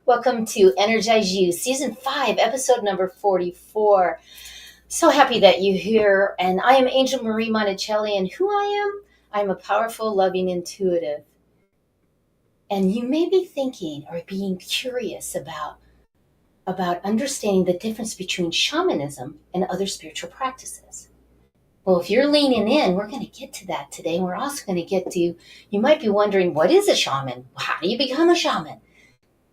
Welcome to Energize You, Season 5, Episode number 44. So happy that you're here. And I am Angel Marie Monticelli. And who I am? I'm a powerful, loving intuitive. And you may be thinking or being curious about understanding the difference between shamanism and other spiritual practices. Well, if you're leaning in, we're going to get to that today. And we're also going to get to, you might be wondering, what is a shaman? How do you become a shaman?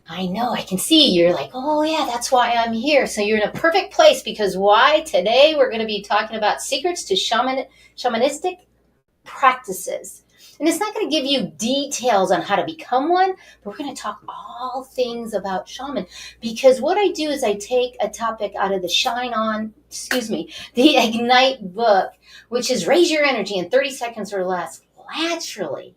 I know, I can see you're like, oh yeah, that's why I'm here. So you're in a perfect place because why? Today we're going to be talking about secrets to shamanistic practices. And it's not going to give you details on how to become one, but we're going to talk all things about shaman. Because what I do is I take a topic out of the the Ignite book, which is raise your energy in 30 seconds or less naturally,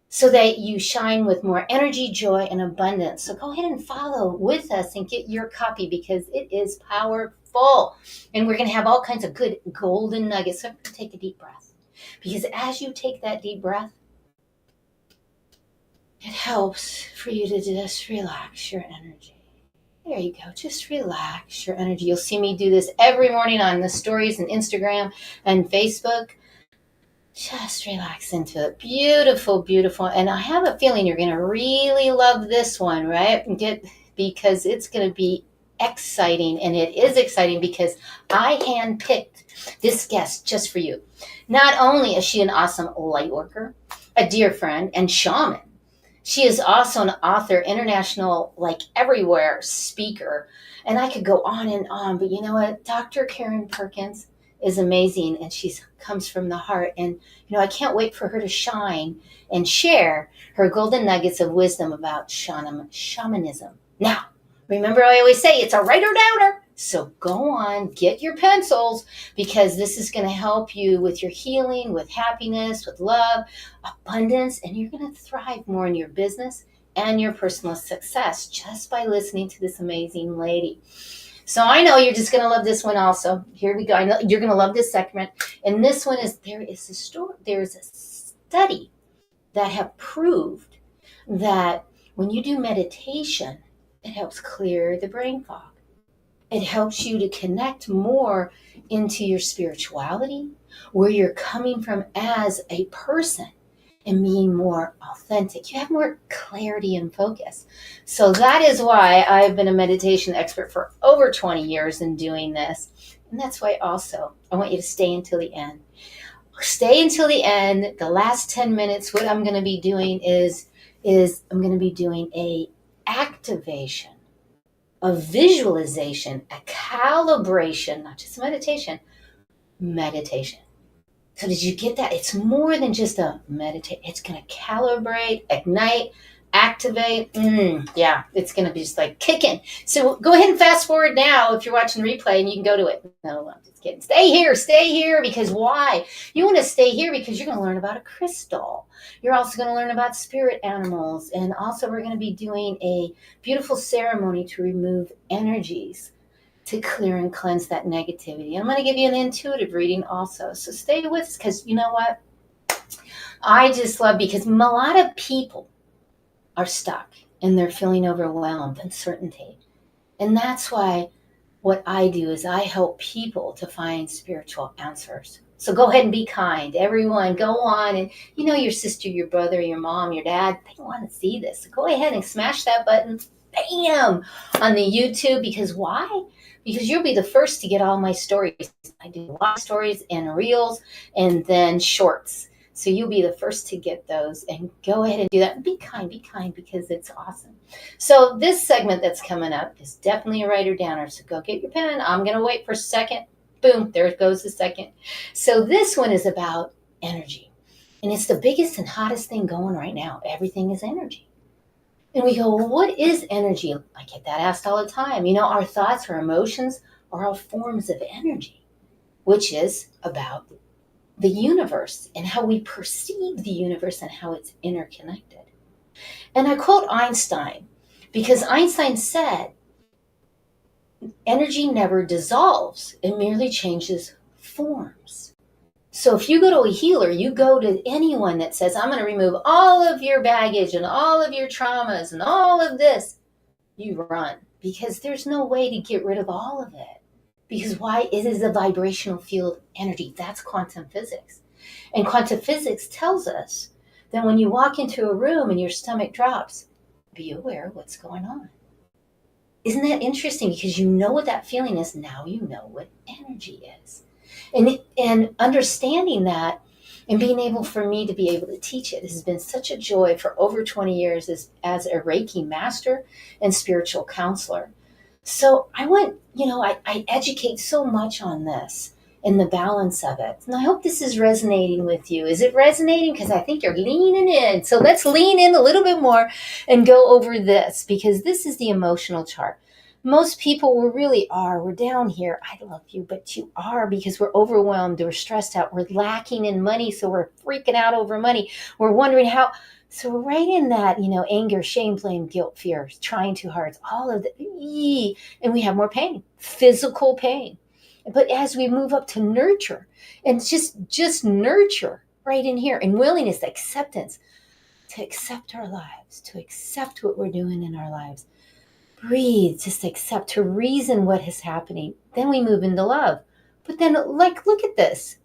so that you shine with more energy, joy, and abundance. So go ahead and follow with us and get your copy because it is powerful. And we're going to have all kinds of good golden nuggets. So take a deep breath. Because as you take that deep breath, it helps for you to just relax your energy. There you go. Just relax your energy. You'll see me do this every morning on the stories and Instagram and Facebook. Just relax into it. Beautiful, beautiful. And I have a feeling you're going to really love this one, right? Because it's going to be exciting. And it is exciting because I handpicked this guest just for you. Not only is she an awesome light worker, a dear friend, and shaman, she is also an author, international, everywhere speaker. And I could go on and on, but you know what? Dr. Karen Perkins is amazing, and she comes from the heart. And I can't wait for her to shine and share her golden nuggets of wisdom about shamanism. Now, remember I always say it's a writer downer, so go on, get your pencils, because this is going to help you with your healing, with happiness, with love, abundance, and you're going to thrive more in your business and your personal success just by listening to this amazing lady. So I know you're just going to love this one also. Here we go. I know you're going to love this segment. And this one is, there's a study that have proved that when you do meditation, it helps clear the brain fog. It helps you to connect more into your spirituality, where you're coming from as a person, and being more authentic. You have more clarity and focus. So that is why I've been a meditation expert for over 20 years in doing this. And that's why also I want you to stay until the end. Stay until the end. The last 10 minutes, what I'm going to be doing is I'm going to be doing a activation, a visualization, a calibration, not just meditation. So did you get that? It's more than just a meditate. It's going to calibrate, ignite, activate. Yeah, it's going to be just like kicking. So go ahead and fast forward now if you're watching the replay and you can go to it. No, I'm just kidding. Stay here because why? You want to stay here because you're going to learn about a crystal. You're also going to learn about spirit animals. And also we're going to be doing a beautiful ceremony to remove energies, to clear and cleanse that negativity. And I'm going to give you an intuitive reading also. So stay with us because you know what? I just love, because a lot of people are stuck and they're feeling overwhelmed, uncertainty. And that's why what I do is I help people to find spiritual answers. So go ahead and be kind. Everyone, go on. And your sister, your brother, your mom, your dad, they want to see this. So go ahead and smash that button, bam, on the YouTube. Because why? Because you'll be the first to get all my stories. I do a lot of stories and reels and then shorts. So you'll be the first to get those, and go ahead and do that. Be kind because it's awesome. So this segment that's coming up is definitely a writer downer. So go get your pen. I'm going to wait for a second. Boom, there it goes the second. So this one is about energy. And it's the biggest and hottest thing going right now. Everything is energy. And we go, well, what is energy? I get that asked all the time. Our thoughts, our emotions are all forms of energy, which is about the universe and how we perceive the universe and how it's interconnected. And I quote Einstein, because Einstein said, energy never dissolves. It merely changes forms. So if you go to a healer, you go to anyone that says, I'm going to remove all of your baggage and all of your traumas and all of this. you run, because there's no way to get rid of all of it. Because why? It is a vibrational field energy. That's quantum physics. And quantum physics tells us that when you walk into a room and your stomach drops, be aware of what's going on. Isn't that interesting? Because you know what that feeling is. Now you know what energy is. And understanding that and being able for me to be able to teach it has been such a joy for over 20 years as a Reiki master and spiritual counselor. So I went, I educate so much on this and the balance of it. And I hope this is resonating with you. Is it resonating? Because I think you're leaning in. So let's lean in a little bit more and go over this, because this is the emotional chart. Most people we're down here. I love you, but you are, because we're overwhelmed, we're stressed out, we're lacking in money, so we're freaking out over money. We're wondering how. So we're right in that, anger, shame, blame, guilt, fear, trying too hard, all of the, and we have more pain, physical pain. But as we move up to nurture, and just nurture right in here, and willingness, acceptance, to accept our lives, to accept what we're doing in our lives, breathe, just accept, to reason what is happening. Then we move into love. But then, look at this.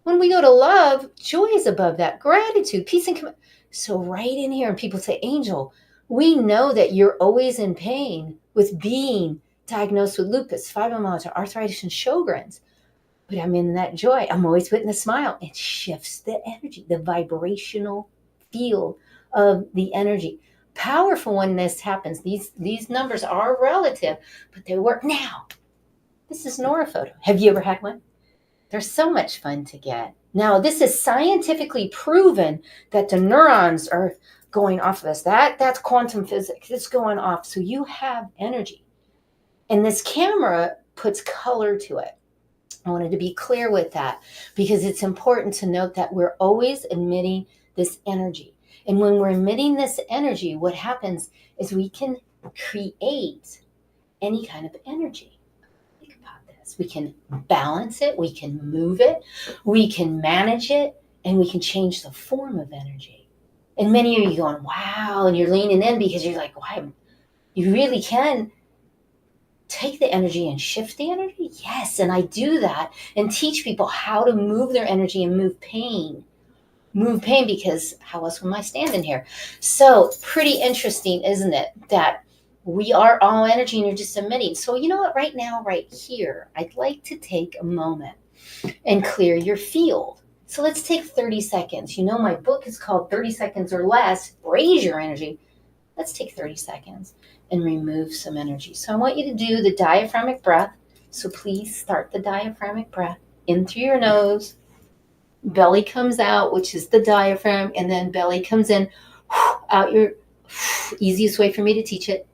When we go to love, joy is above that. Gratitude, peace, and so right in here, and people say, Angel, we know that you're always in pain with being diagnosed with lupus, fibromyalgia, arthritis, and Sjogren's. But I'm in that joy. I'm always with a smile. It shifts the energy, the vibrational field of the energy. Powerful when this happens. These numbers are relative, but they work now. This is Nora photo. Have you ever had one? They're so much fun to get. Now, this is scientifically proven that the neurons are going off of us. That's quantum physics. It's going off. So you have energy. And this camera puts color to it. I wanted to be clear with that, because it's important to note that we're always emitting this energy. And when we're emitting this energy, what happens is we can create any kind of energy. We can balance it, we can move it, we can manage it, and we can change the form of energy. And many of you going, wow, and you're leaning in because you're like, wow, you really can take the energy and shift the energy? Yes, and I do that and teach people how to move their energy and move pain. Move pain, because how else am I standing here? So pretty interesting, isn't it, that we are all energy and you're just emitting. So you know what, right now, right here, I'd like to take a moment and clear your field. So let's take 30 seconds. My book is called 30 Seconds or Less, Raise Your Energy. Let's take 30 seconds and remove some energy. So I want you to do the diaphragmic breath. So please start the diaphragmic breath in through your nose. Belly comes out, which is the diaphragm, and then belly comes in, out your, easiest way for me to teach it.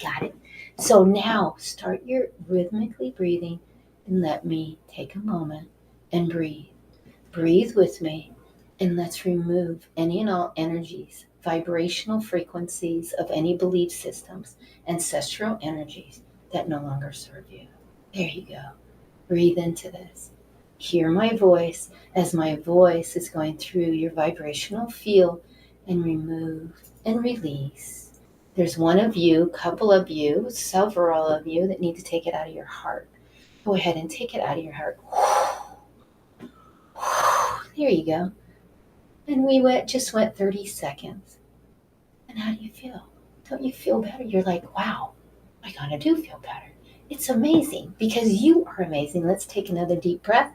Got it. So now start your rhythmically breathing, and let me take a moment and breathe. Breathe with me, and let's remove any and all energies, vibrational frequencies of any belief systems, ancestral energies that no longer serve you. There you go. Breathe into this. Hear my voice as my voice is going through your vibrational field, and remove and release. There's one of you, couple of you, several of you that need to take it out of your heart. Go ahead and take it out of your heart. There you go. And we just went 30 seconds. And how do you feel? Don't you feel better? You're like, wow, I kind of do feel better. It's amazing, because you are amazing. Let's take another deep breath.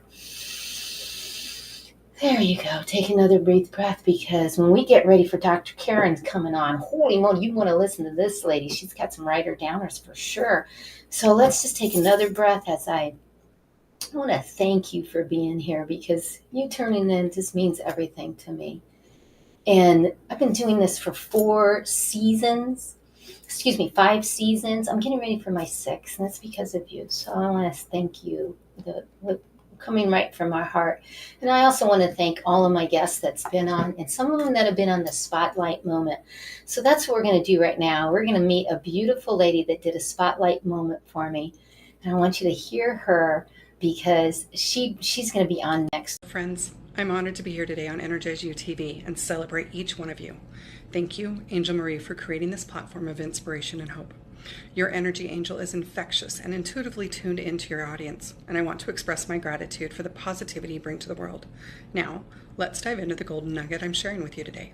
There you go. Take another deep breath, because when we get ready for Dr. Karen's coming on, holy moly, you want to listen to this lady. She's got some writer-downers for sure. So let's just take another breath as I want to thank you for being here, because you turning in just means everything to me. And I've been doing this for 5 seasons. I'm getting ready for my 6th, and that's because of you. So I want to thank you, coming right from my heart. And I also want to thank all of my guests that's been on, and some of them that have been on the spotlight moment. So that's what we're going to do right now. We're going to meet a beautiful lady that did a spotlight moment for me. And I want you to hear her, because she's going to be on next. Friends, I'm honored to be here today on Energize You TV and celebrate each one of you. Thank you, Angel Marie, for creating this platform of inspiration and hope. Your energy, Angel, is infectious and intuitively tuned into your audience, and I want to express my gratitude for the positivity you bring to the world. Now, let's dive into the golden nugget I'm sharing with you today.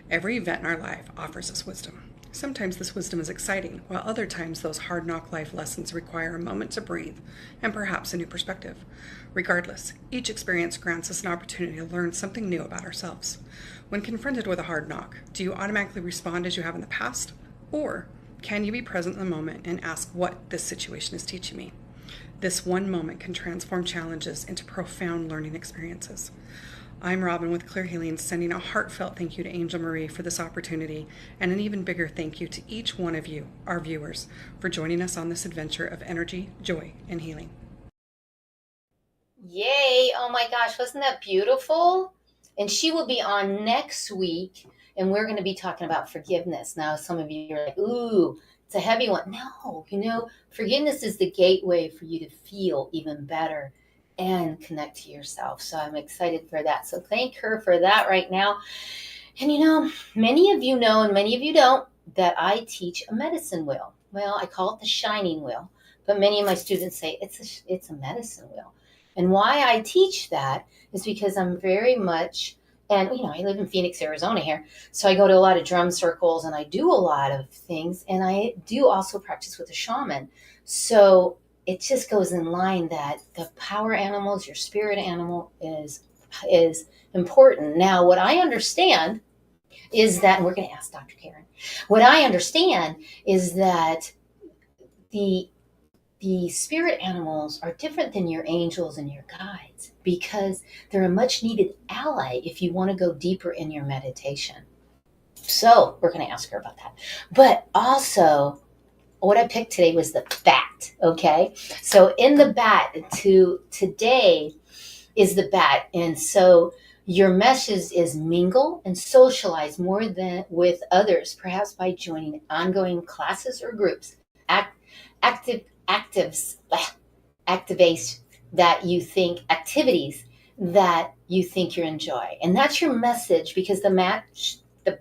Every event in our life offers us wisdom. Sometimes this wisdom is exciting, while other times those hard knock life lessons require a moment to breathe and perhaps a new perspective. Regardless, each experience grants us an opportunity to learn something new about ourselves. When confronted with a hard knock, do you automatically respond as you have in the past? Or can you be present in the moment and ask what this situation is teaching me? This one moment can transform challenges into profound learning experiences. I'm Robin with Clear Healing, sending a heartfelt thank you to Angel Marie for this opportunity, and an even bigger thank you to each one of you, our viewers, for joining us on this adventure of energy, joy, and healing. Yay! Oh my gosh, wasn't that beautiful? And she will be on next week, and we're going to be talking about forgiveness. Now, some of you are like, ooh, it's a heavy one. No, forgiveness is the gateway for you to feel even better and connect to yourself. So I'm excited for that. So thank her for that right now. And many of you know, and many of you don't, that I teach a medicine wheel. Well, I call it the shining wheel, but many of my students say it's a medicine wheel. And why I teach that is because I'm very much, and I live in Phoenix, Arizona here, so I go to a lot of drum circles and I do a lot of things, and I do also practice with a shaman. So it just goes in line that the power animals, your spirit animal is important. Now, what I understand is that, and we're going to ask Dr. Karen, what I understand is that the spirit animals are different than your angels and your guides because they're a much needed ally if you want to go deeper in your meditation. So we're going to ask her about that. But also, what I picked today was the bat, okay? So in the bat, today is the bat. And so your message is mingle and socialize more than with others, perhaps by joining ongoing classes or groups. Activities that you think you enjoy. And that's your message because the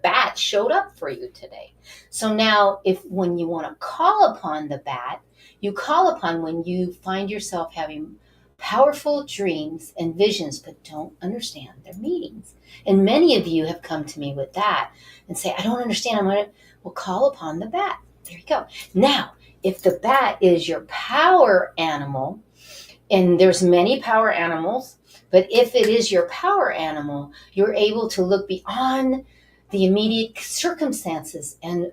bat showed up for you today. So now when you want to call upon the bat, you call upon when you find yourself having powerful dreams and visions, but don't understand their meanings. And many of you have come to me with that and say, I don't understand. We'll call upon the bat. There you go. Now, if the bat is your power animal, and there's many power animals, but if it is your power animal, you're able to look beyond the immediate circumstances and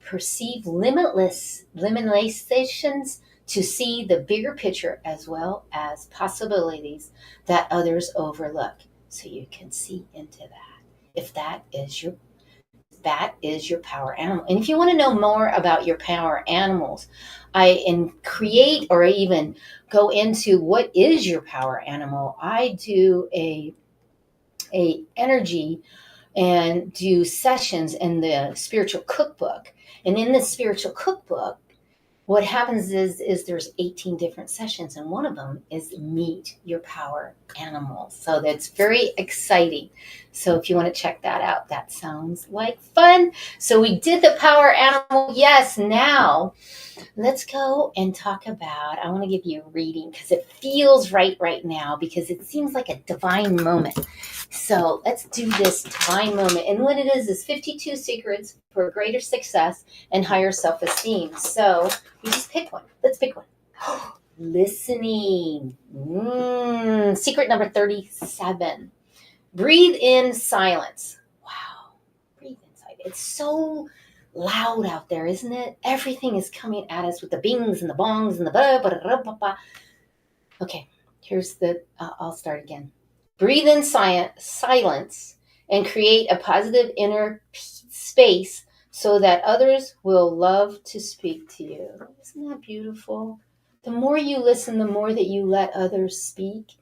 perceive limitations to see the bigger picture as well as possibilities that others overlook. So you can see into that. If that is your power animal. And if you want to know more about your power animals, create or even go into what is your power animal, I do a energy and do sessions in the spiritual cookbook. And in the spiritual cookbook, what happens is there's 18 different sessions, and one of them is meet your power animal. So that's very exciting. So if you want to check that out, that sounds like fun. So we did the power animal. Yes, now let's go and talk about, I want to give you a reading because it feels right now because it seems like a divine moment. So let's do this divine moment. And what it is 52 secrets for greater success and higher self-esteem. So you just pick one. Let's pick one. Listening. Secret number 37. Breathe in silence. Wow. Breathe inside. It's so loud out there, isn't it? Everything is coming at us with the bings and the bongs and the ba. Okay, I'll start again. Breathe in silence and create a positive inner space so that others will love to speak to you. Isn't that beautiful? The more you listen, the more that you let others speak.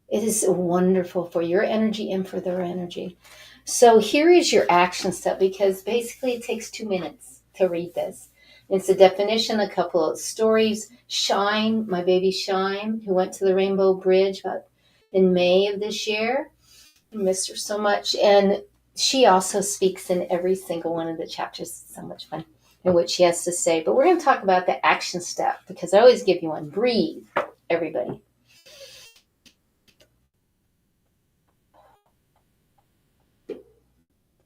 It is wonderful for your energy and for their energy. So here is your action step, because basically it takes 2 minutes to read this. It's a definition, a couple of stories. Shine, my baby Shine, who went to the Rainbow Bridge about in May of this year. I missed her so much. And she also speaks in every single one of the chapters. It's so much fun in what she has to say. But we're going to talk about the action step, because I always give you one. Breathe, everybody.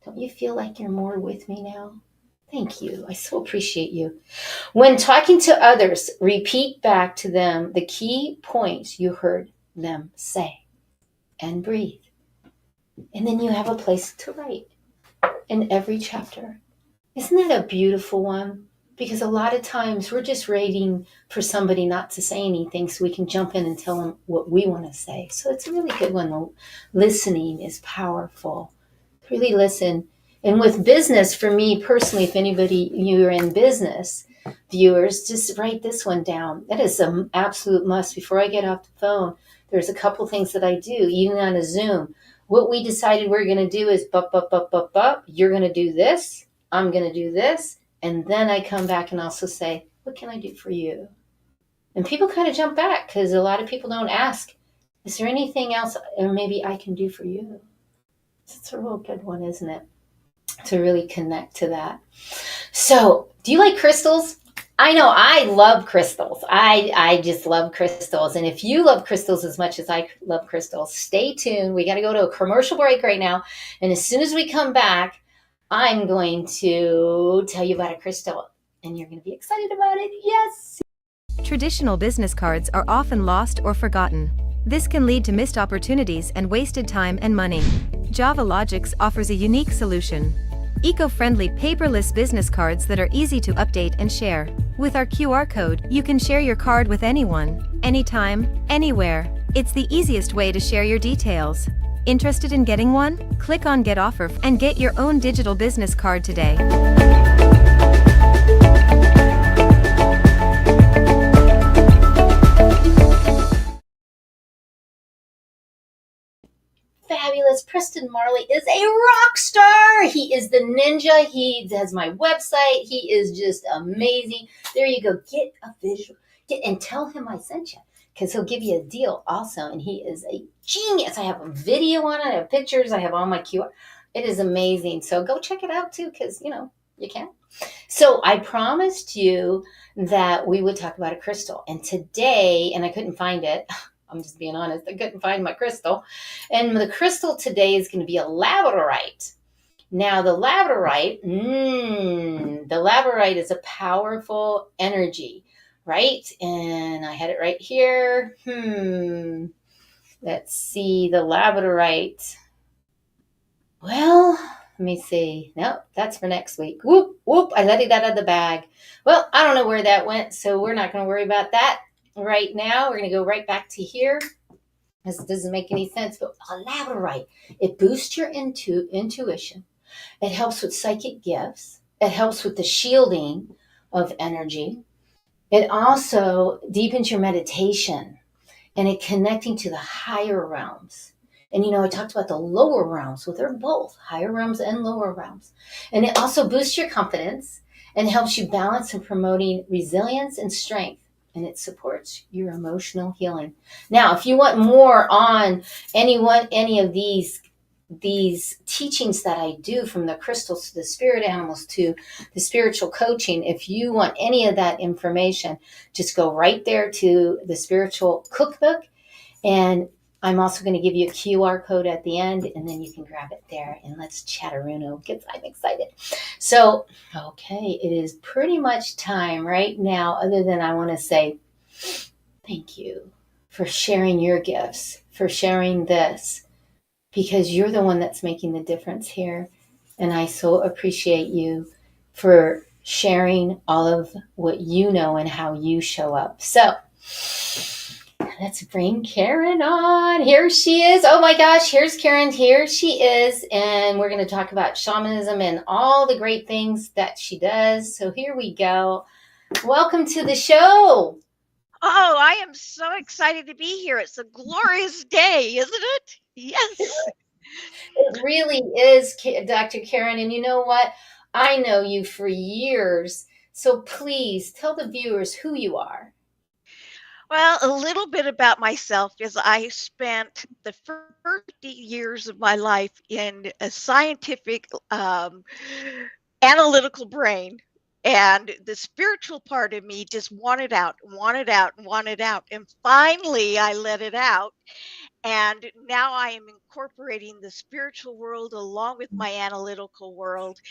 Don't you feel like you're more with me now? Thank you. I so appreciate you. When talking to others, repeat back to them the key points you heard them say, and breathe. And then you have a place to write in every chapter. Isn't that a beautiful one? Because a lot of times we're just waiting for somebody not to say anything so we can jump in and tell them what we want to say. So it's a really good one. Listening is powerful. Really listen. And with business, for me personally, if anybody, you're in business, viewers, just write this one down. That is an absolute must. Before I get off the phone, there's a couple things that I do, even on a Zoom. What we decided we're going to do is you're going to do this, I'm going to do this, and then I come back and also say, what can I do for you? And people kind of jump back because a lot of people don't ask, is there anything else or maybe I can do for you? It's a real good one, isn't it? To really connect to that. So, do you like crystals? I know I love crystals. I just love crystals. And if you love crystals as much as I love crystals, stay tuned. We got to go to a commercial break right now. And as soon as we come back, I'm going to tell you about a crystal. And you're going to be excited about it. Yes. Traditional business cards are often lost or forgotten. This can lead to missed opportunities and wasted time and money. 𝗘𝗲𝗏𝗡𝗍 offers a unique solution. Eco-friendly paperless business cards that are easy to update and share. With our QR code, you can share your card with anyone, anytime, anywhere. It's the easiest way to share your details. Interested in getting one? Click on Get Offer and get your own digital business card today. Fabulous. Preston Marley is a rock star. He is the ninja. He has my website. He is just amazing. There you go. Get a visual. And tell him I sent you, because he'll give you a deal also. And he is a genius. I have a video on it. I have pictures. I have all my QR. It is amazing. So go check it out too, because, you can. So I promised you that we would talk about a crystal. And today, and I couldn't find it. I'm just being honest. I couldn't find my crystal. And the crystal today is going to be a labradorite. Now, the labradorite is a powerful energy, right? And I had it right here. Let's see, the labradorite. Well, let me see. Nope, that's for next week. Whoop, I let it out of the bag. Well, I don't know where that went, so we're not going to worry about that. Right now, we're going to go right back to here. This doesn't make any sense, but labradorite, it boosts your intuition. It helps with psychic gifts. It helps with the shielding of energy. It also deepens your meditation and it connecting to the higher realms. And, I talked about the lower realms. Well, they're both higher realms and lower realms. And it also boosts your confidence and helps you balance and promoting resilience and strength. And it supports your emotional healing. Now, if you want more on any of these teachings that I do, from the crystals to the spirit animals to the spiritual coaching, if you want any of that information, just go right there to the spiritual cookbook. And I'm also going to give you a QR code at the end, and then you can grab it there. And let's chatteruno, because I'm excited. So, okay, it is pretty much time right now, other than I want to say thank you for sharing your gifts, for sharing this, because you're the one that's making the difference here. And I so appreciate you for sharing all of what you know and how you show up. So, let's bring Karen on. Here she is. Oh my gosh, here's Karen. Here she is. And we're going to talk about shamanism and all the great things that she does. So here we go. Welcome to the show. Oh, I am so excited to be here. It's a glorious day, isn't it? Yes. It really is, Dr. Karen. And you know what? I know you for years. So please tell the viewers who you are. Well, a little bit about myself is I spent the first 50 years of my life in a scientific, analytical brain. And the spiritual part of me just wanted out, wanted out, wanted out. And finally, I let it out. And now I am incorporating the spiritual world along with my analytical world,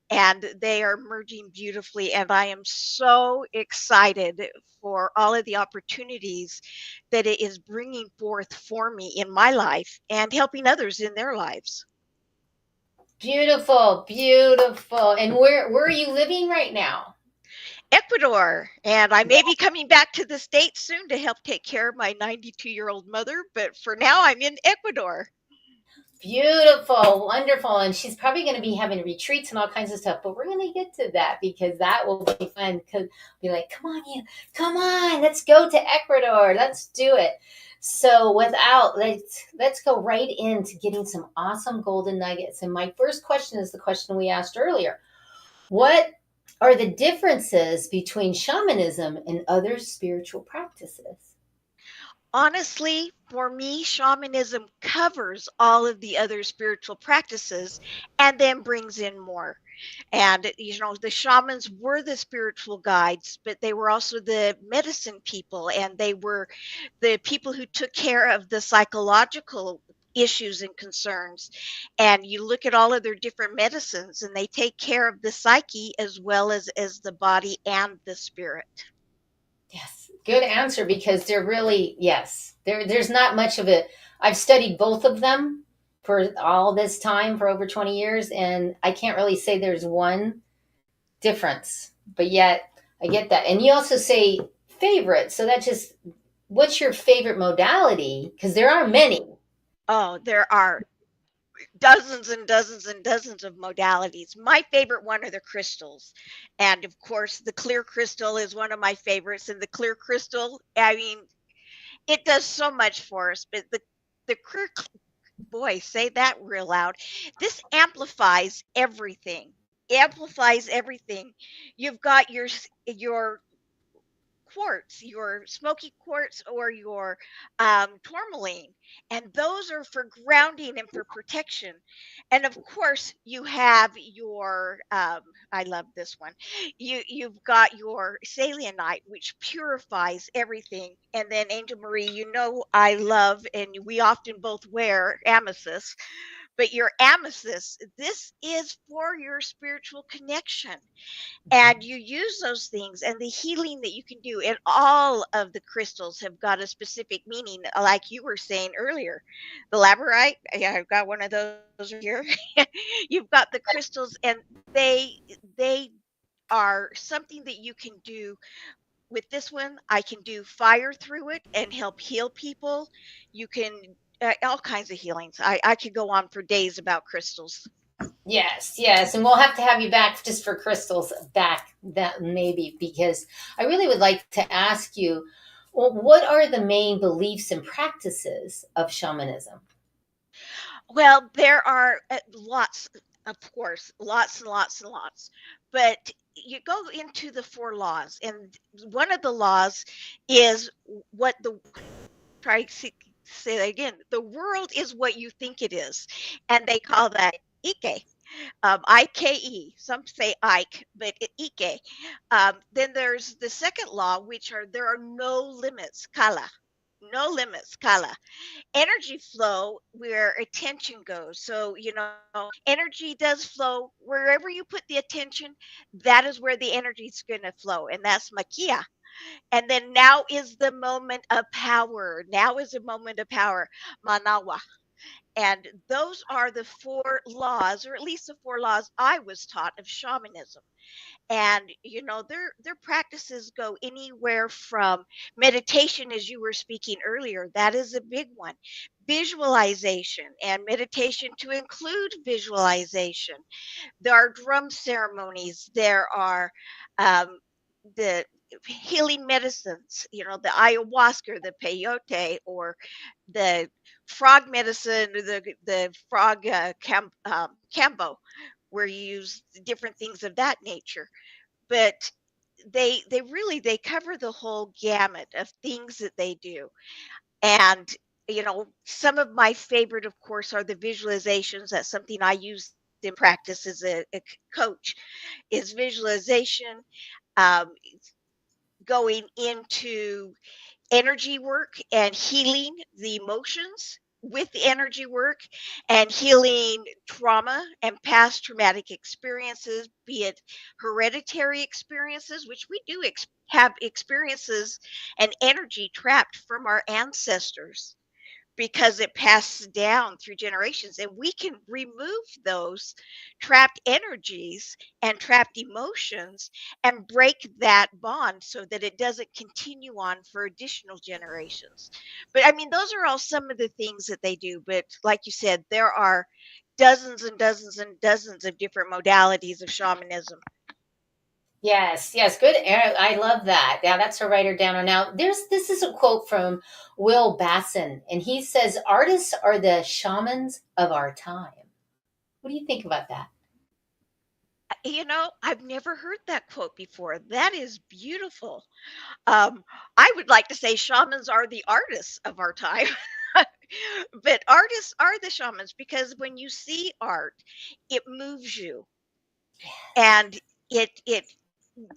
and they are merging beautifully. And I am so excited for all of the opportunities that it is bringing forth for me in my life and helping others in their lives. Beautiful, beautiful. And where are you living right now? Ecuador, and I may be coming back to the States soon to help take care of my 92-year-old mother, but for now I'm in Ecuador. Beautiful, wonderful. And she's probably going to be having retreats and all kinds of stuff, but we're going to get to that because that will be fun. Because be like, come on, you, come on, let's go to Ecuador. Let's do it. So let's go right into getting some awesome golden nuggets. And my first question is the question we asked earlier. What are the differences between shamanism and other spiritual practices? Honestly, for me, shamanism covers all of the other spiritual practices and then brings in more. And, the shamans were the spiritual guides, but they were also the medicine people, and they were the people who took care of the psychological issues and concerns. And you look at all of their different medicines, and they take care of the psyche as well as the body and the spirit. Yes, good answer, because they're really, yes, there's not much of it. I've studied both of them for all this time, for over 20 years, and I can't really say there's one difference, but yet I get that. And you also say favorite, so that just, what's your favorite modality? Because there are many. Oh, there are dozens and dozens and dozens of modalities. My favorite one are the crystals. And of course, the clear crystal is one of my favorites. And the clear crystal, I mean, it does so much for us, but the clear, boy, say that real loud. This amplifies everything. Amplifies everything. You've got your quartz, your smoky quartz or your tourmaline, and those are for grounding and for protection. And of course, you have your I love this one. You've got your selenite, which purifies everything. And then Angel Marie, I love, and we often both wear amethyst. But your amethyst, this is for your spiritual connection, and you use those things and the healing that you can do. And all of the crystals have got a specific meaning, like you were saying earlier. The labradorite, yeah, I've got one of those here. You've got the crystals, and they are something that you can do. With this one, I can do fire through it and help heal people. You can all kinds of healings. I could go on for days about crystals. Yes, yes. And we'll have to have you back just for crystals back, that maybe, because I really would like to ask you, well, what are the main beliefs and practices of shamanism? Well, there are lots, of course, lots and lots and lots. But you go into the 4 laws, and one of the laws is what the try to say that again. The world is what you think it is, and they call that Ike. Ike. Some say Ike, but Ike. Then there's the second law, which are there are no limits, Kala. No limits, Kala. Energy flow where attention goes. So, energy does flow wherever you put the attention, that is where the energy is going to flow. And that's Makia. And then now is the moment of power. Now is the moment of power, Manawa. And those are the 4 laws, or at least the 4 laws I was taught of shamanism. And their practices go anywhere from meditation, as you were speaking earlier. That is a big one. Visualization and meditation to include visualization. There are drum ceremonies. There are the healing medicines, the ayahuasca, the peyote, or the frog medicine, the frog cambo, where you use different things of that nature. But they cover the whole gamut of things that they do. And, some of my favorite, of course, are the visualizations. That's something I use in practice as a coach, is visualization, um, going into energy work and healing the emotions with the energy work, and healing trauma and past traumatic experiences, be it hereditary experiences, which we do have experiences and energy trapped from our ancestors because it passes down through generations, and we can remove those trapped energies and trapped emotions and break that bond so that it doesn't continue on for additional generations. But I mean, those are all some of the things that they do, but like you said, there are dozens and dozens and dozens of different modalities of shamanism. Yes, yes, good. I love that. Yeah, that's a writer downer. Now, this is a quote from Will Basson, and he says, "Artists are the shamans of our time." What do you think about that? I've never heard that quote before. That is beautiful. I would like to say shamans are the artists of our time. But artists are the shamans because when you see art, it moves you, and it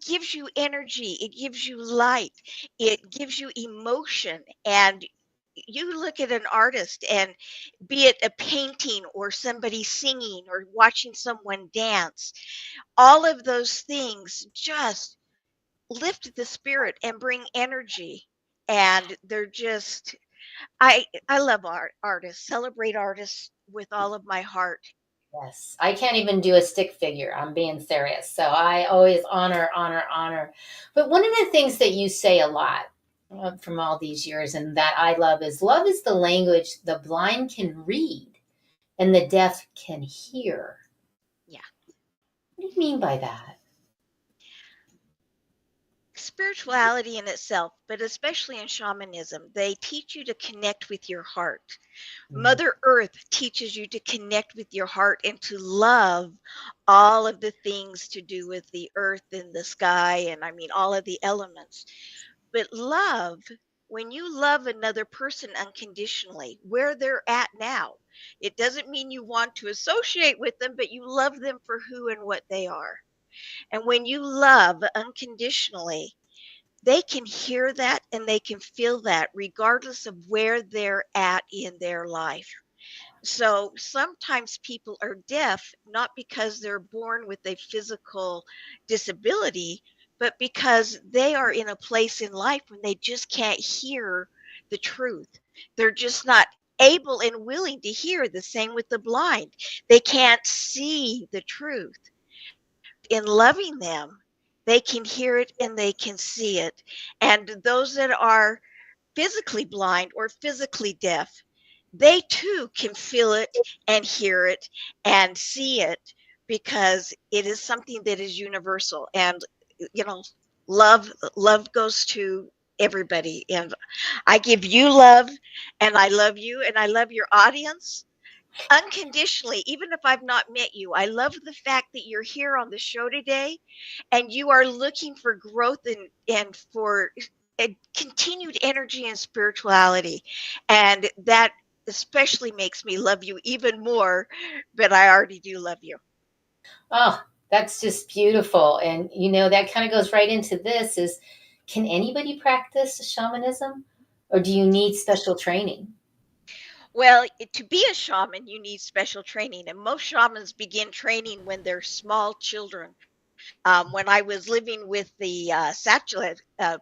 gives you energy, it gives you light, it gives you emotion. And you look at an artist, and be it a painting or somebody singing or watching someone dance, all of those things just lift the spirit and bring energy. And they're just, I love artists, celebrate artists with all of my heart. Yes, I can't even do a stick figure. I'm being serious. So I always honor, honor, honor. But one of the things that you say a lot from all these years and that I love is the language the blind can read and the deaf can hear. Yeah. What do you mean by that? Spirituality in itself, but especially in shamanism, they teach you to connect with your heart. Mm. Mother Earth teaches you to connect with your heart and to love all of the things to do with the earth and the sky, and I mean, all of the elements. But love, when you love another person unconditionally, where they're at now, it doesn't mean you want to associate with them, but you love them for who and what they are. And when you love unconditionally, they can hear that and they can feel that regardless of where they're at in their life. So sometimes people are deaf not because they're born with a physical disability, but because they are in a place in life when they just can't hear the truth. They're just not able and willing to hear. The same with the blind. They can't see the truth. In loving them, they can hear it and they can see it. And those that are physically blind or physically deaf, they too can feel it and hear it and see it because it is something that is universal. And you know, love goes to everybody. And I give you love, and I love you, and I love your audience unconditionally, even if I've not met you. I love the fact that you're here on the show today and you are looking for growth and for a continued energy and spirituality. And that especially makes me love you even more, but I already do love you. Oh, that's just beautiful. And that kind of goes right into this is, can anybody practice shamanism or do you need special training? Well, to be a shaman, you need special training, and most shamans begin training when they're small children. When I was living with the Satchel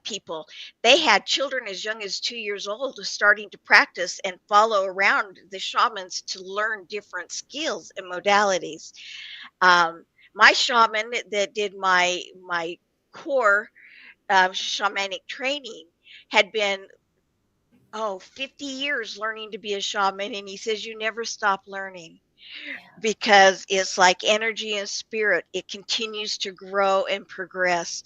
people, they had children as young as 2 years old starting to practice and follow around the shamans to learn different skills and modalities. My shaman that did my core shamanic training had been 50 years learning to be a shaman, and he says you never stop learning because it's like energy and spirit. It continues to grow and progress.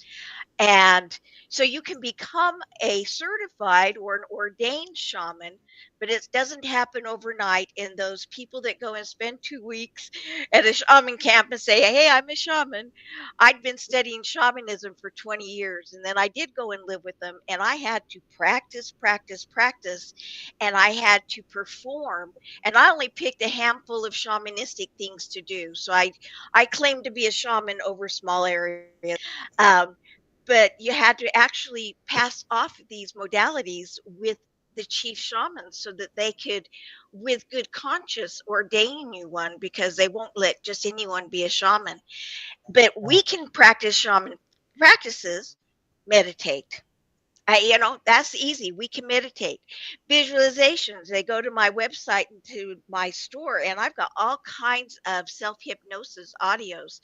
And so you can become a certified or an ordained shaman, but it doesn't happen overnight. And those people that go and spend 2 weeks at a shaman camp and say, hey, I'm a shaman. I'd been studying shamanism for 20 years. And then I did go and live with them. And I had to practice, practice, practice. And I had to perform. And I only picked a handful of shamanistic things to do. So I claim to be a shaman over small areas. But you had to actually pass off these modalities with the chief shamans so that they could, with good conscience, ordain you one, because they won't let just anyone be a shaman. But we can practice shaman practices, meditate. That's easy. We can meditate. Visualizations. They go to my website and to my store, and I've got all kinds of self-hypnosis audios.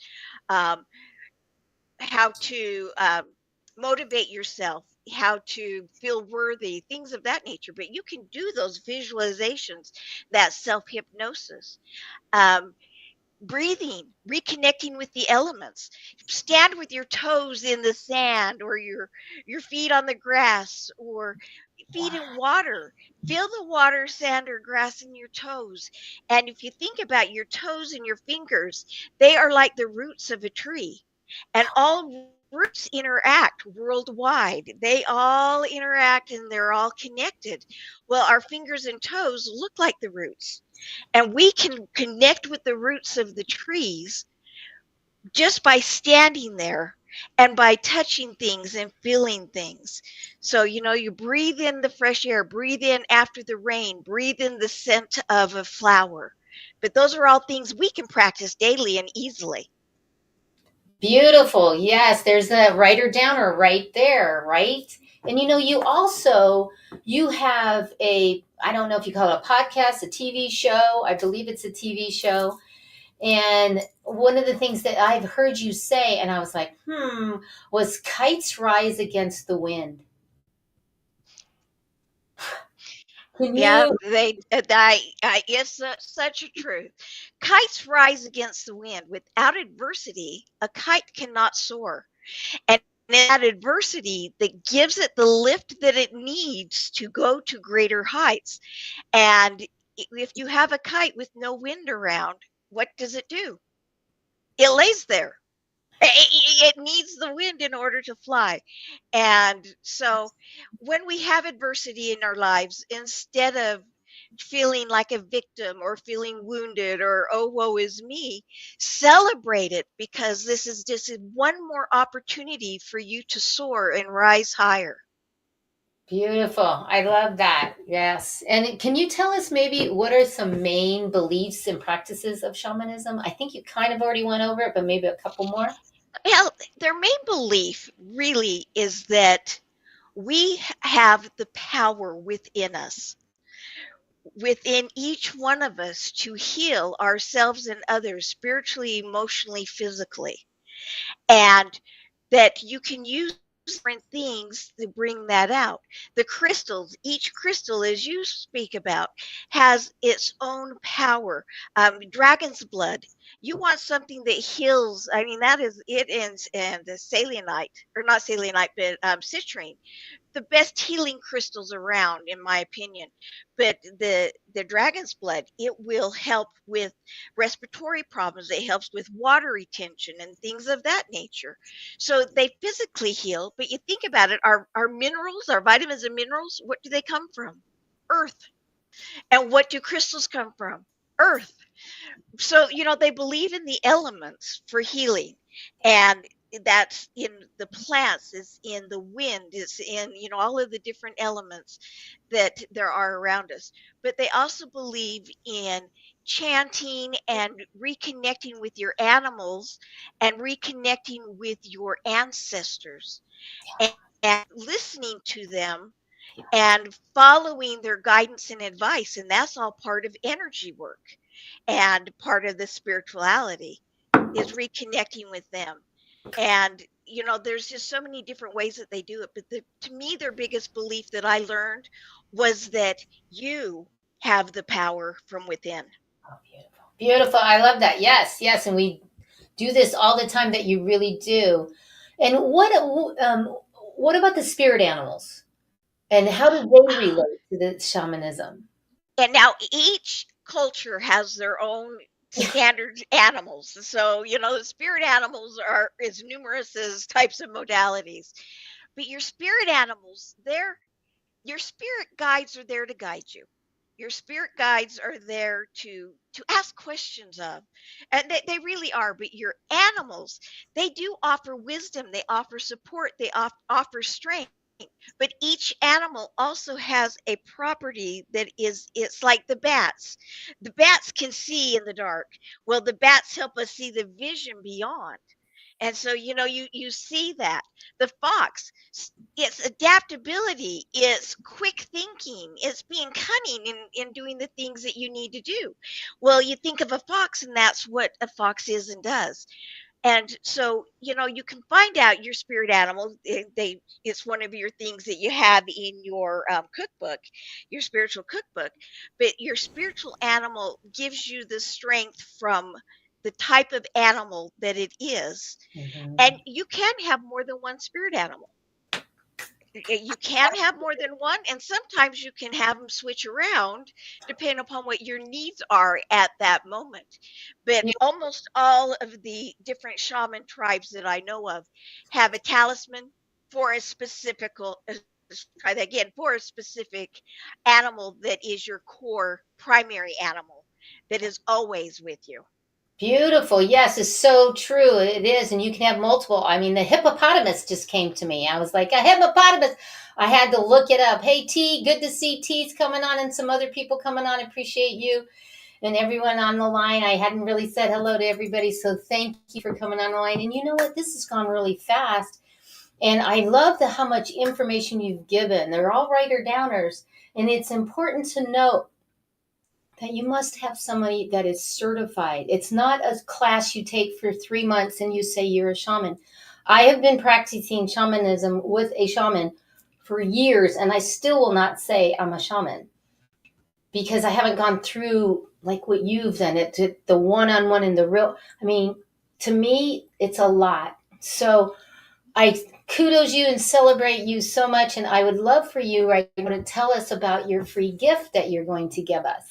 How to motivate yourself, how to feel worthy, things of that nature. But you can do those visualizations, that self-hypnosis. Breathing, reconnecting with the elements. Stand with your toes in the sand, or your feet on the grass, or feet in water. Feel the water, sand, or grass in your toes. And if you think about your toes and your fingers, they are like the roots of a tree. And all roots interact worldwide. They all interact and they're all connected. Well, our fingers and toes look like the roots. And we can connect with the roots of the trees just by standing there and by touching things and feeling things. So, you breathe in the fresh air, breathe in after the rain, breathe in the scent of a flower. But those are all things we can practice daily and easily. Beautiful. Yes, there's a writer downer right there, right? And you have I don't know if you call it a podcast, a TV show. I believe it's a TV show. And one of the things that I've heard you say, and I was like, was kites rise against the wind. Can Yeah, you? it's such a truth. Kites rise against the wind. Without adversity, a kite cannot soar. And in that adversity that gives it the lift that it needs to go to greater heights. And if you have a kite with no wind around, what does it do? It lays there. It needs the wind in order to fly. And so when we have adversity in our lives, instead of feeling like a victim or feeling wounded or, oh, woe is me, celebrate it, because this is just one more opportunity for you to soar and rise higher. Beautiful. I love that. Yes. And can you tell us maybe what are some main beliefs and practices of shamanism? I think you kind of already went over it, but maybe a couple more. Well, their main belief really is that we have the power within us, within each one of us, to heal ourselves and others spiritually, emotionally, physically. And that you can use different things to bring that out. The crystals, each crystal, as you speak about, has its own power. Dragon's blood. You want something that heals. I mean, that is it. And the selenite, or not selenite, but citrine, the best healing crystals around, in my opinion. But the dragon's blood, it will help with respiratory problems. It helps with water retention and things of that nature. So they physically heal. But you think about it, our minerals, our vitamins and minerals, what do they come from? Earth. And what do crystals come from? Earth. So, they believe in the elements for healing. And that's in the plants, is in the wind, is in, all of the different elements that there are around us. But they also believe in chanting and reconnecting with your animals and reconnecting with your ancestors, and listening to them and following their guidance and advice. And that's all part of energy work. And part of the spirituality is reconnecting with them. And, there's just so many different ways that they do it. But to me, their biggest belief that I learned was that you have the power from within. Oh, beautiful. Beautiful. I love that. Yes, yes. And we do this all the time, that you really do. And what about the spirit animals? And how do they relate to the shamanism? And now each culture has their own standard animals. So, the spirit animals are as numerous as types of modalities. But your spirit animals, your spirit guides are there to guide you. Your spirit guides are there to ask questions of, and they really are. But your animals, they do offer wisdom, they offer support, they offer strength. But each animal also has a property that it's like the bats. The bats can see in the dark. Well, the bats help us see the vision beyond. And so, you see that. The fox, it's adaptability, it's quick thinking, it's being cunning in doing the things that you need to do. Well, you think of a fox, and that's what a fox is and does. And so, you can find out your spirit animal. It's one of your things that you have in your cookbook, your spiritual cookbook. But your spiritual animal gives you the strength from the type of animal that it is. Mm-hmm. And you can have more than one spirit animal. You can have more than one, and sometimes you can have them switch around depending upon what your needs are at that moment. But almost all of the different shaman tribes that I know of have a talisman for a specific, try that again, for a specific animal that is your core primary animal that is always with you. Beautiful. Yes, it's so true. It is. And you can have multiple. I mean, the hippopotamus just came to me. I was like, a hippopotamus. I had to look it up. Hey, T, good to see T's coming on and some other people coming on. I appreciate you and everyone on the line. I hadn't really said hello to everybody. So thank you for coming on the line. And you know what? This has gone really fast. And I love how much information you've given. They're all writer-downers. And it's important to note that you must have somebody that is certified. It's not a class you take for 3 months and you say you're a shaman. I have been practicing shamanism with a shaman for years, and I still will not say I'm a shaman because I haven't gone through like what you've done, the one-on-one and the real. I mean, to me, it's a lot. So I kudos you and celebrate you so much, and I would love for you right now to tell us about your free gift that you're going to give us.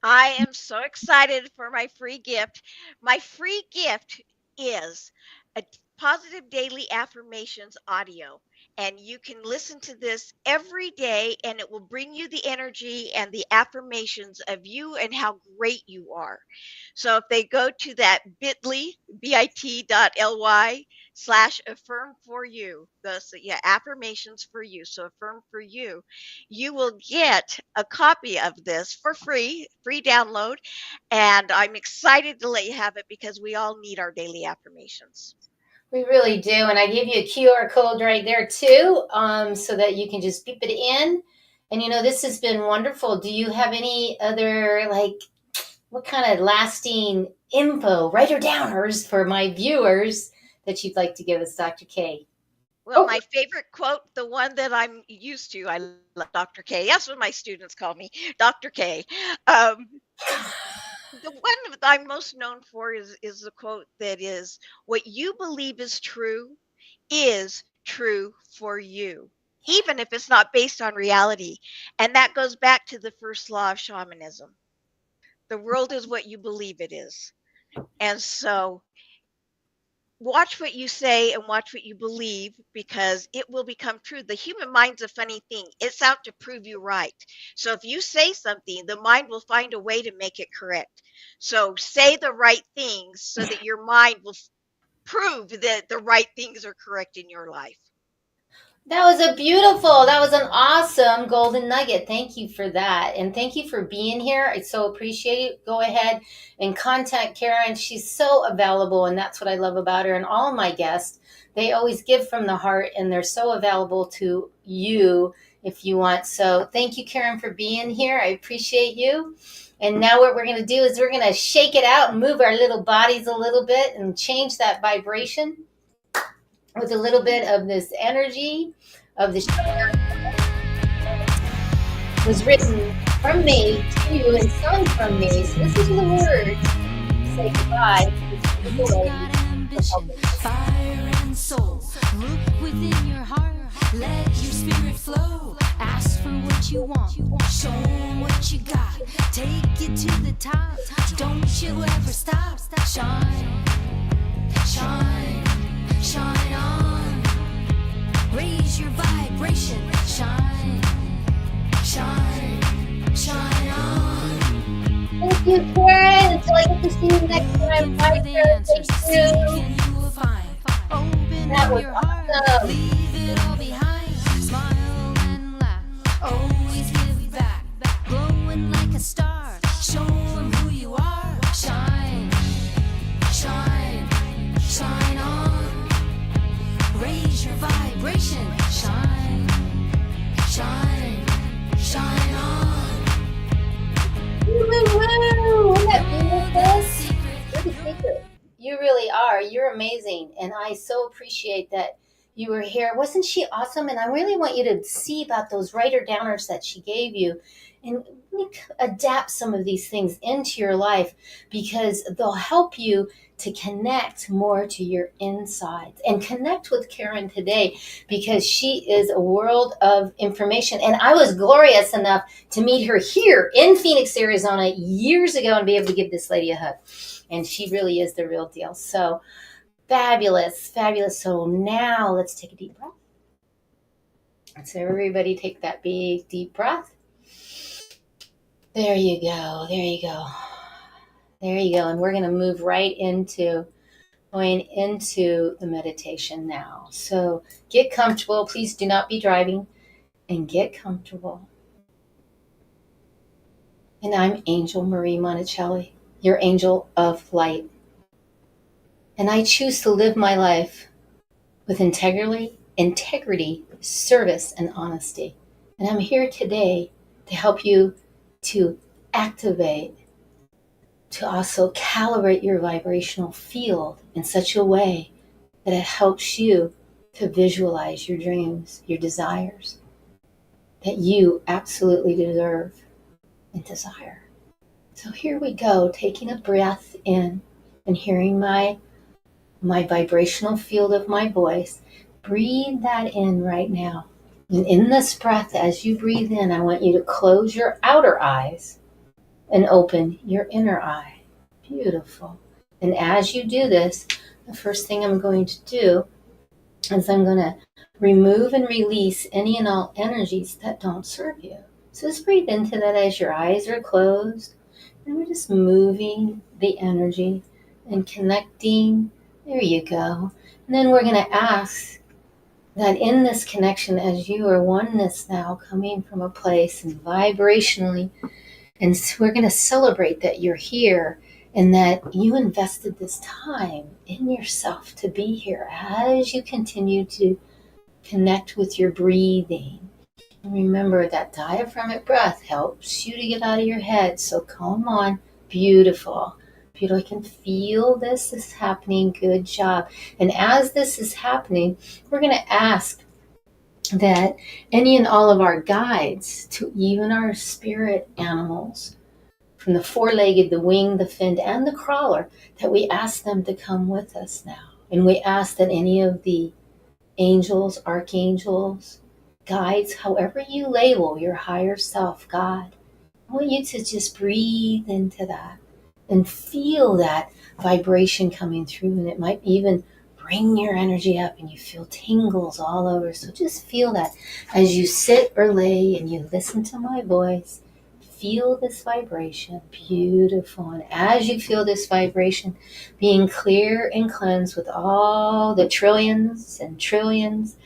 I am so excited for my free gift. My free gift is a positive daily affirmations audio. And you can listen to this every day, and it will bring you the energy and the affirmations of you and how great you are. So if they go to that bit.ly, bit.ly/affirm for you, affirmations for you. So affirm for you, you will get a copy of this for free download. And I'm excited to let you have it because we all need our daily affirmations. We really do. And I gave you a QR code right there too, so that you can just beep it in. And, this has been wonderful. Do you have any other, what kind of lasting info, writer-downers for my viewers that you'd like to give us, Dr. K? Well, my favorite quote, the one that I'm used to, I love Dr. K. That's what my students call me, Dr. K. The one that I'm most known for is the quote that is, what you believe is true for you, even if it's not based on reality. And that goes back to the first law of shamanism. The world is what you believe it is. And so watch what you say and watch what you believe, because it will become true. The human mind's a funny thing. It's out to prove you right. So if you say something, the mind will find a way to make it correct. So say the right things so that your mind will prove that the right things are correct in your life. That was an awesome golden nugget. Thank you for that. And thank you for being here. I so appreciate it. Go ahead and contact Karen. She's so available, and that's what I love about her. And all of my guests, they always give from the heart, and they're so available to you if you want. So thank you, Karen, for being here. I appreciate you. And now what we're going to do is we're going to shake it out and move our little bodies a little bit and change that vibration with a little bit of this energy of the show. Was written from me to you and sung from me. So this is the words. Say goodbye to this beautiful lady. and soul. Look within your heart, let your spirit flow. Ask for what you want, show 'em what you got. Take it to the top, don't you ever stop. Shine, shine, shine on. Raise your vibration, shine, shine, shine on. Thank you, Karen. Until I get to see you next time. Bye, Karen. Thank you. That was awesome. Leave it all behind. Smile and laugh. Always give back. Glowing like a star. Show 'em who you are. Shine, shine, shine on. Raise your vibration. Shine, shine, shine on. Woo, woo, woo. Isn't that beautiful? You're the secret. You really are. You're amazing. And I so appreciate that you were here. Wasn't she awesome? And I really want you to see about those writer-downers that she gave you and adapt some of these things into your life, because they'll help you to connect more to your insides. And connect with Karen today, because she is a world of information. And I was glorious enough to meet her here in Phoenix, Arizona years ago and be able to give this lady a hug. And she really is the real deal. So fabulous, fabulous. So now let's take a deep breath. So everybody take that big, deep breath. There you go. There you go. There you go. And we're going to move right into going into the meditation now. So get comfortable. Please do not be driving, and get comfortable. And I'm Angel Marie Monticelli, your angel of light. And I choose to live my life with integrity, service, and honesty. And I'm here today to help you to activate, to also calibrate your vibrational field in such a way that it helps you to visualize your dreams, your desires that you absolutely deserve and desire. So here we go, taking a breath in and hearing my vibrational field of my voice. Breathe that in right now. And in this breath, as you breathe in, I want you to close your outer eyes and open your inner eye. Beautiful. And as you do this, the first thing I'm going to do is I'm going to remove and release any and all energies that don't serve you. So just breathe into that as your eyes are closed. And we're just moving the energy and connecting. There you go. And then we're going to ask that in this connection, as you are oneness now, coming from a place and vibrationally, and so we're going to celebrate that you're here and that you invested this time in yourself to be here as you continue to connect with your breathing. And remember that diaphragmatic breath helps you to get out of your head. So come on, beautiful. Beautiful. I can feel this is happening. Good job. And as this is happening, we're going to ask that any and all of our guides, to even our spirit animals, from the four-legged, the winged, the finned, and the crawler, that we ask them to come with us now. And we ask that any of the angels, archangels, guides, however you label your higher self, God, I want you to just breathe into that and feel that vibration coming through. And it might even bring your energy up and you feel tingles all over. So just feel that as you sit or lay and you listen to my voice. Feel this vibration. Beautiful. And as you feel this vibration being clear and cleansed with all the trillions and trillions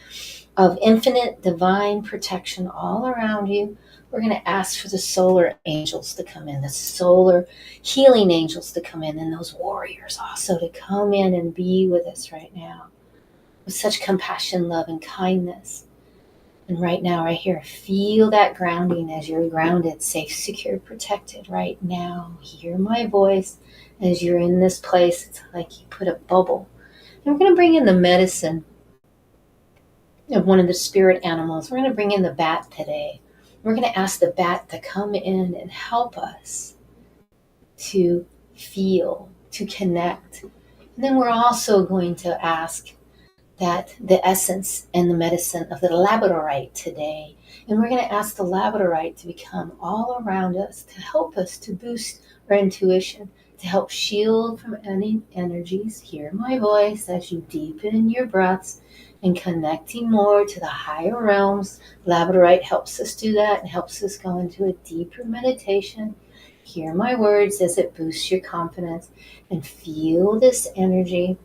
of infinite divine protection all around you, we're going to ask for the solar angels to come in, the solar healing angels to come in, and those warriors also to come in and be with us right now with such compassion, love, and kindness. And right now, right here, feel that grounding as you're grounded, safe, secure, protected right now. Hear my voice as you're in this place. It's like you put a bubble. And we're going to bring in the medicine of one of the spirit animals. We're going to bring in the bat today. We're going to ask the bat to come in and help us to feel, to connect. And then we're also going to ask that the essence and the medicine of the labradorite today. And we're going to ask the labradorite to become all around us, to help us to boost our intuition, to help shield from any energies. Hear my voice as you deepen your breaths and connecting more to the higher realms. Labradorite helps us do that and helps us go into a deeper meditation. Hear my words as it boosts your confidence and feel this energy.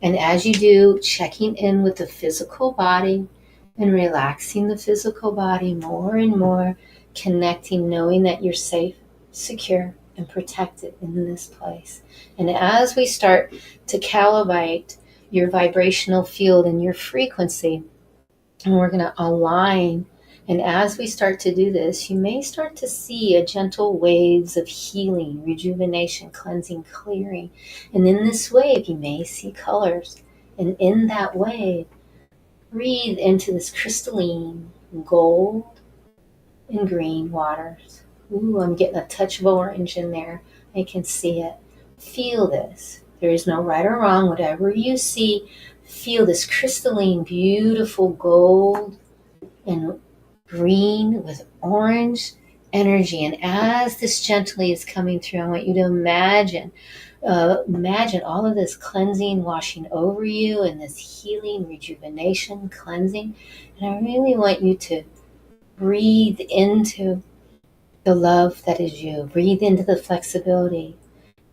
And as you do, checking in with the physical body and relaxing the physical body more and more, connecting, knowing that you're safe, secure, and protected in this place. And as we start to calibrate your vibrational field and your frequency, and we're going to align. And as we start to do this, you may start to see a gentle waves of healing, rejuvenation, cleansing, clearing. And in this wave, you may see colors. And in that wave, breathe into this crystalline gold and green waters. Ooh, I'm getting a touch of orange in there. I can see it. Feel this. There is no right or wrong. Whatever you see, feel this crystalline, beautiful gold and green with orange energy. And as this gently is coming through, I want you to imagine all of this cleansing washing over you and this healing, rejuvenation, cleansing. And I really want you to breathe into the love that is you. Breathe into the flexibility.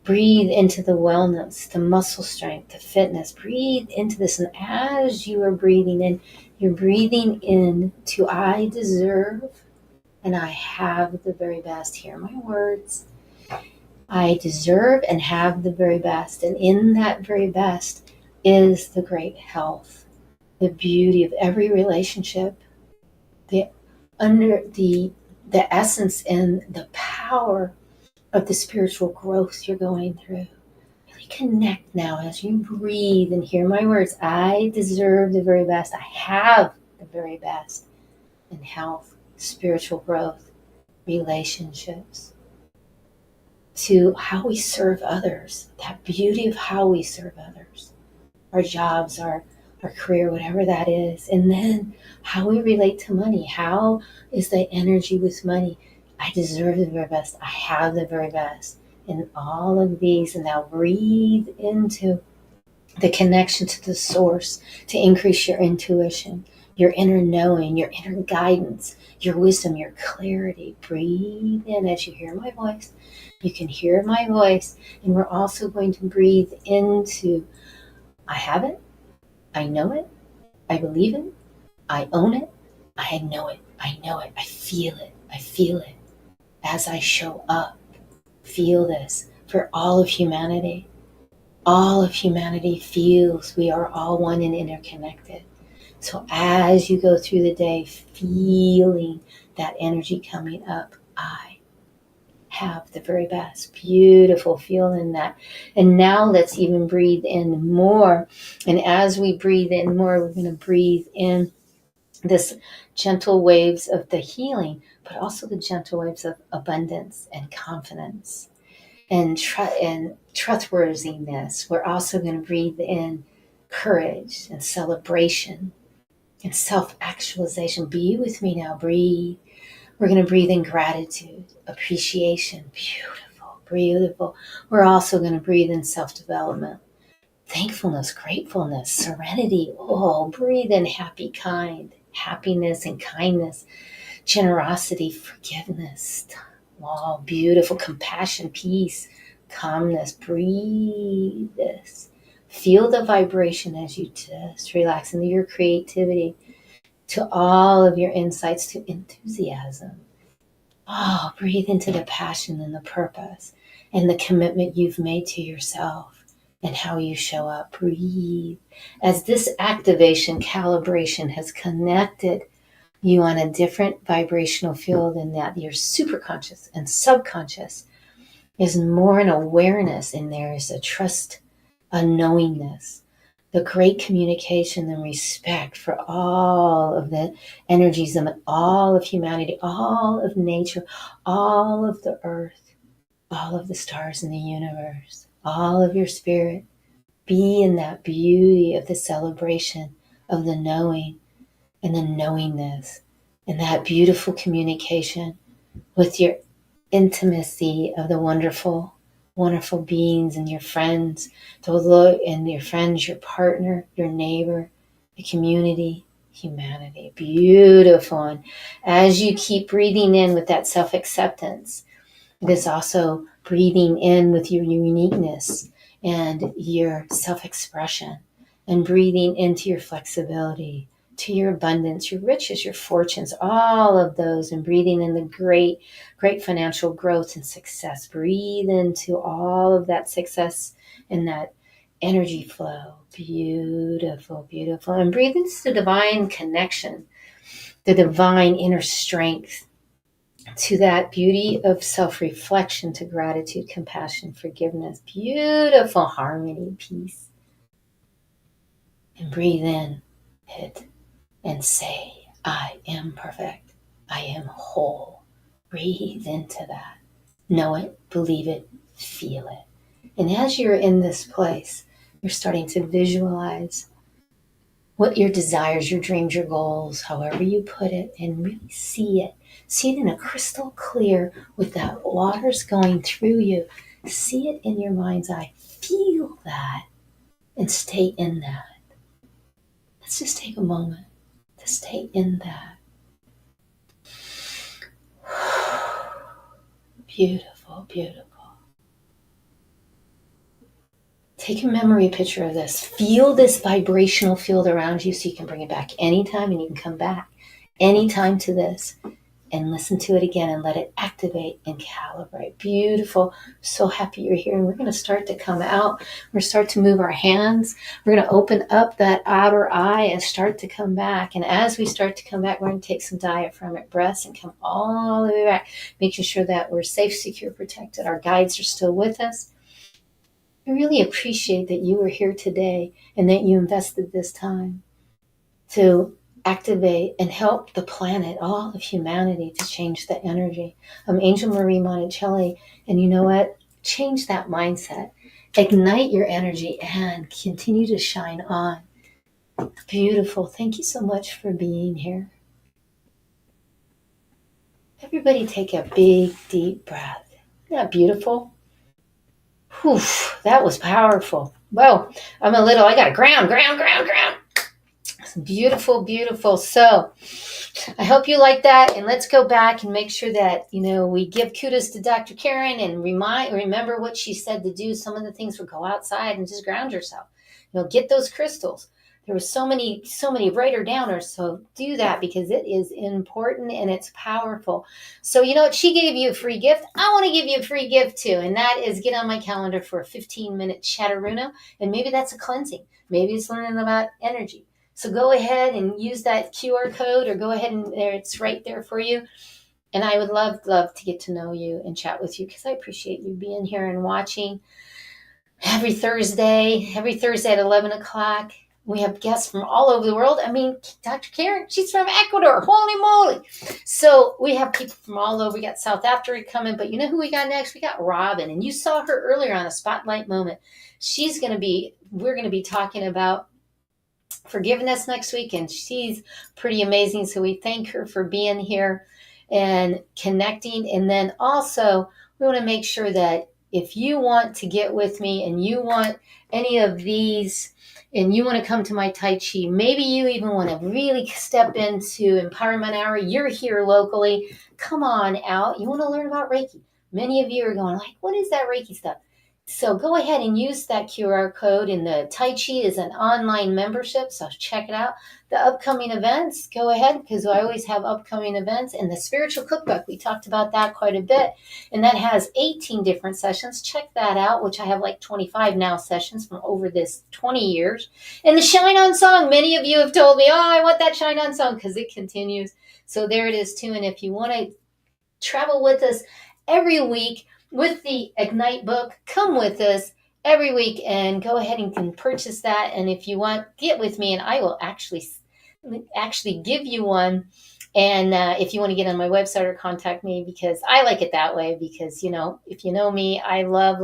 Breathe into the wellness, the muscle strength, the fitness. Breathe into this. And as you are breathing in, you're breathing in to I deserve and I have the very best. Hear my words. I deserve and have the very best. And in that very best is the great health, the beauty of every relationship, the essence and the power of the spiritual growth you're going through. Really connect now as you breathe and hear my words. I deserve the very best. I have the very best in health, spiritual growth, relationships, to how we serve others, that beauty of how we serve others, our jobs, our career, whatever that is. And then how we relate to money. How is the energy with money? I deserve the very best. I have the very best in all of these. And now breathe into the connection to the source to increase your intuition, your inner knowing, your inner guidance, your wisdom, your clarity. Breathe in as you hear my voice. You can hear my voice. And we're also going to breathe into I have it. I know it. I believe it. I own it. I know it. I know it. I feel it. I feel it. As I show up, feel this for all of humanity. All of humanity feels we are all one and interconnected. So as you go through the day, feeling that energy coming up, I have the very best. Beautiful feeling that. And now let's even breathe in more. And as we breathe in more, we're going to breathe in this gentle waves of the healing, but also the gentle waves of abundance and confidence and trustworthiness. We're also going to breathe in courage and celebration and self-actualization. Be with me now. Breathe. We're going to breathe in gratitude, appreciation. Beautiful, beautiful. We're also going to breathe in self-development, thankfulness, gratefulness, serenity. Oh, breathe in happiness and kindness, generosity, forgiveness. Oh, beautiful, compassion, peace, calmness. Breathe this. Feel the vibration as you just relax into your creativity, to all of your insights, to enthusiasm. Oh, breathe into the passion and the purpose and the commitment you've made to yourself and how you show up. Breathe. As this activation, calibration has connected you on a different vibrational field, in that your superconscious and subconscious is more an awareness, and there is a trust, a knowingness, the great communication and respect for all of the energies of all of humanity, all of nature, all of the earth, all of the stars in the universe, all of your spirit. Be in that beauty of the celebration of the knowing and the knowingness and that beautiful communication with your intimacy of the wonderful, wonderful beings and your friends, your partner, your neighbor, the community, humanity. Beautiful. And as you keep breathing in with that self-acceptance, it is also breathing in with your uniqueness and your self-expression, and breathing into your flexibility, to your abundance, your riches, your fortunes, all of those, and breathing in the great, great financial growth and success. Breathe into all of that success and that energy flow. Beautiful, beautiful. And breathe into the divine connection, the divine inner strength, to that beauty of self-reflection, to gratitude, compassion, forgiveness, beautiful harmony, peace. And breathe in it and say, I am perfect. I am whole. Breathe into that. Know it, believe it, feel it. And as you're in this place, you're starting to visualize what your desires, your dreams, your goals, however you put it, and really see it. See it in a crystal clear with that waters going through you. See it in your mind's eye. Feel that and stay in that. Let's just take a moment to stay in that. Beautiful, beautiful. Take a memory picture of this. Feel this vibrational field around you so you can bring it back anytime, and you can come back anytime to this and listen to it again and let it activate and calibrate. Beautiful. So happy you're here. And we're going to start to come out. We're going to start to move our hands. We're going to open up that outer eye and start to come back. And as we start to come back, we're going to take some diaphragmatic breaths and come all the way back, making sure that we're safe, secure, protected. Our guides are still with us. I really appreciate that you were here today and that you invested this time to activate and help the planet, all of humanity, to change the energy. I'm Angel Marie Monticelli, and you know what? Change that mindset. Ignite your energy and continue to shine on. Beautiful. Thank you so much for being here. Everybody take a big, deep breath. Isn't that beautiful? Whew, that was powerful. Well, I got to ground. Beautiful, beautiful. So I hope you like that. And let's go back and make sure that, we give kudos to Dr. Karen and remember what she said to do. Some of the things would go outside and just ground yourself. Get those crystals. There were so many writer downers. So do that because it is important and it's powerful. So you know what? She gave you a free gift. I want to give you a free gift too. And that is get on my calendar for a 15-minute chatteruno. And maybe that's a cleansing. Maybe it's learning about energy. So go ahead and use that QR code, or go ahead and it's right there for you. And I would love to get to know you and chat with you because I appreciate you being here and watching every Thursday at 11 o'clock. We have guests from all over the world. I mean, Dr. Karen, she's from Ecuador. Holy moly. So we have people from all over. We got South Africa coming, but you know who we got next? We got Robin, and you saw her earlier on a spotlight moment. We're going to be talking about forgiveness next week, and she's pretty amazing. So we thank her for being here and connecting. And then also we want to make sure that if you want to get with me and you want any of these and you want to come to my Tai Chi, maybe you even want to really step into Empowerment Hour, you're here locally, come on out. You want to learn about Reiki. Many of you are going like, what is that Reiki stuff? So go ahead and use that QR code. And the Tai Chi is an online membership, so check it out. The upcoming events, go ahead, because I always have upcoming events. And the spiritual cookbook, we talked about that quite a bit. And that has 18 different sessions. Check that out, which I have like 25 now sessions from over this 20 years. And the Shine On song, many of you have told me, oh, I want that Shine On song because it continues. So there it is too. And if you want to travel with us every week, with the Ignite book, come with us every week and go ahead and can purchase that. And if you want, get with me and I will actually give you one. And if you want to get on my website or contact me, because I like it that way, because, if you know me, I love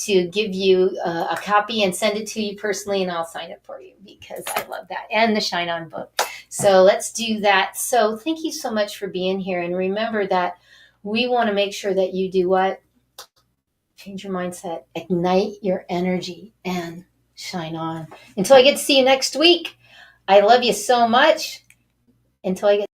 to give you a copy and send it to you personally, and I'll sign it for you because I love that. And the Shine On book. So let's do that. So thank you so much for being here. And remember that we want to make sure that you do what? Change your mindset, ignite your energy, and shine on. Until I get to see you next week, I love you so much. Until I get